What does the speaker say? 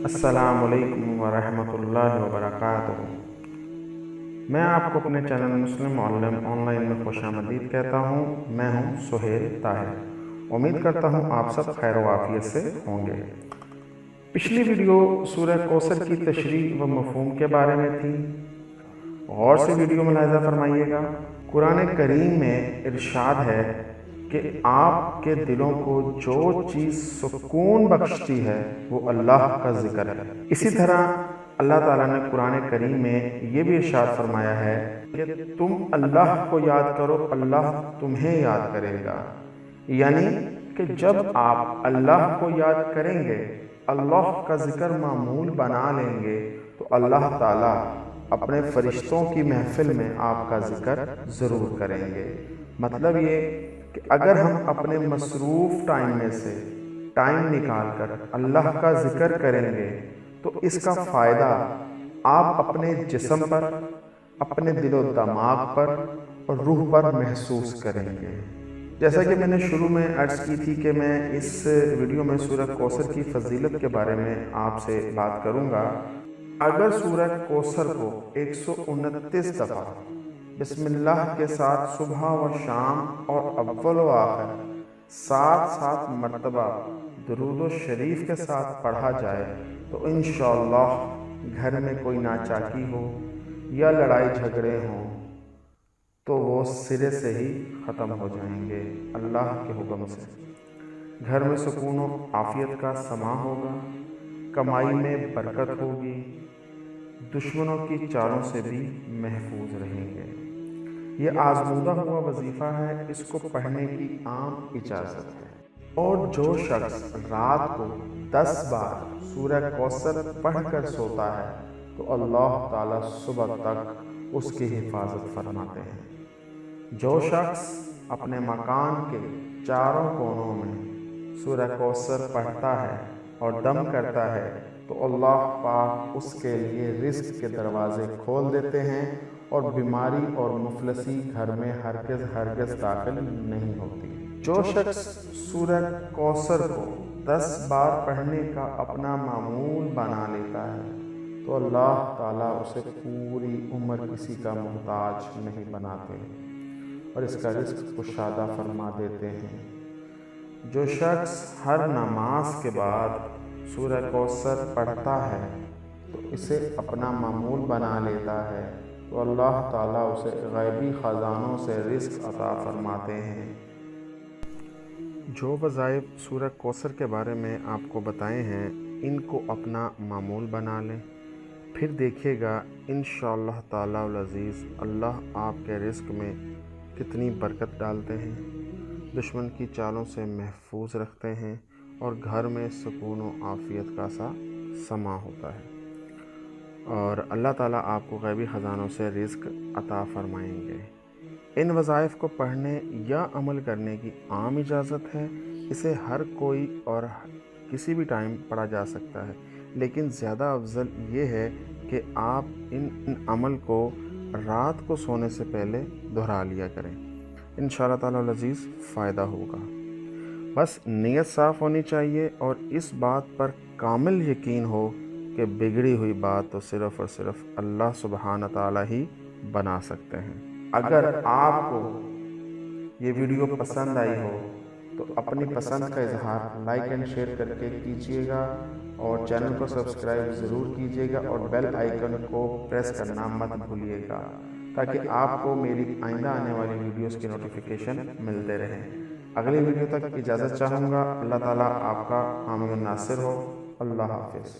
السلام علیکم ورحمۃ اللہ وبرکاتہ۔ میں آپ کو اپنے چینل مسلم معلم آن لائن میں خوش آمدید کہتا ہوں۔ میں ہوں سہیل طاہر۔ امید کرتا ہوں آپ سب خیر و عافیت سے ہوں گے۔ پچھلی ویڈیو سورہ کوثر کی تشریح و مفہوم کے بارے میں تھی۔ غور سے ویڈیو ملاحظہ فرمائیے گا۔ قرآن کریم میں ارشاد ہے کہ آپ کے دلوں کو جو چیز سکون بخشتی ہے وہ اللہ کا ذکر ہے۔ اسی طرح اللہ تعالیٰ نے قرآن کریم میں یہ بھی ارشاد فرمایا ہے کہ تم اللہ کو یاد کرو، اللہ تمہیں یاد کرے گا۔ یعنی کہ جب آپ اللہ کو یاد کریں گے، اللہ کا ذکر معمول بنا لیں گے، تو اللہ تعالیٰ اپنے فرشتوں کی محفل میں آپ کا ذکر ضرور کریں گے۔ مطلب یہ کہ اگر ہم اپنے مصروف ٹائم میں سے ٹائم نکال کر اللہ کا ذکر کریں گے تو اس کا فائدہ آپ اپنے جسم پر، اپنے دل و دماغ پر اور روح پر محسوس کریں گے۔ جیسا کہ میں نے شروع میں عرض کی تھی کہ میں اس ویڈیو میں سورہ کوثر کی فضیلت کے بارے میں آپ سے بات کروں گا۔ اگر سورہ کوثر کو 129 دفعہ بسم اللہ کے ساتھ صبح و شام اور اول و آخر 7 مرتبہ درود و شریف کے ساتھ پڑھا جائے تو انشاءاللہ گھر میں کوئی ناچاکی ہو یا لڑائی جھگڑے ہوں تو وہ سرے سے ہی ختم ہو جائیں گے اللہ کے حکم سے۔ گھر میں سکون و عافیت کا سما ہوگا، کمائی میں برکت ہوگی، دشمنوں کی چالوں سے بھی محفوظ رہیں گے۔ یہ آزمودہ ہوا وظیفہ ہے، اس کو پڑھنے کی عام اجازت ہے۔ اور جو شخص رات کو 10 بار سورہ کوثر پڑھ کر سوتا ہے تو اللہ تعالیٰ صبح تک اس کی حفاظت فرماتے ہیں۔ جو شخص اپنے مکان کے چاروں کونوں میں سورہ کوثر پڑھتا ہے اور دم کرتا ہے تو اللہ پاک اس کے لیے رزق کے دروازے کھول دیتے ہیں اور بیماری اور مفلسی گھر میں ہرگز داخل نہیں ہوتی۔ جو شخص سورہ کوثر کو 10 بار پڑھنے کا اپنا معمول بنا لیتا ہے تو اللہ تعالیٰ اسے پوری عمر کسی کا محتاج نہیں بناتے اور اس کا رزق کشادہ فرما دیتے ہیں۔ جو شخص ہر نماز کے بعد سورہ کوثر پڑھتا ہے تو اسے اپنا معمول بنا لیتا ہے تو اللہ تعالیٰ اسے غیبی خزانوں سے رزق عطا فرماتے ہیں۔ جو وظائف سورہ کوثر کے بارے میں آپ کو بتائے ہیں ان کو اپنا معمول بنا لیں، پھر دیکھیے گا انشاءاللہ تعالیٰ العزیز اللہ آپ کے رزق میں کتنی برکت ڈالتے ہیں، دشمن کی چالوں سے محفوظ رکھتے ہیں اور گھر میں سکون و عافیت کا سا سما ہوتا ہے، اور اللہ تعالیٰ آپ کو غیبی خزانوں سے رزق عطا فرمائیں گے۔ ان وظائف کو پڑھنے یا عمل کرنے کی عام اجازت ہے۔ اسے ہر کوئی اور کسی بھی ٹائم پڑھا جا سکتا ہے، لیکن زیادہ افضل یہ ہے کہ آپ ان عمل کو رات کو سونے سے پہلے دہرا لیا کریں۔ انشاءاللہ تعالیٰ العزیز فائدہ ہوگا۔ بس نیت صاف ہونی چاہیے اور اس بات پر کامل یقین ہو کہ بگڑی ہوئی بات تو صرف اور صرف اللہ سبحانہ تعالیٰ ہی بنا سکتے ہیں۔ اگر آپ کو یہ ویڈیو پسند آئی ہو تو اپنی پسند کا اظہار لائک اینڈ شیئر کر کے کیجیے گا اور چینل کو سبسکرائب ضرور کیجیے گا اور بیل آئیکن کو پریس کرنا مت بھولیے گا تاکہ آپ کو میری آئندہ آنے والی ویڈیوز کی نوٹیفیکیشن ملتے رہیں۔ اگلی ویڈیو تک اجازت چاہوں گا۔ اللہ تعالیٰ آپ کا حامی و ناصر ہو۔ اللہ حافظ۔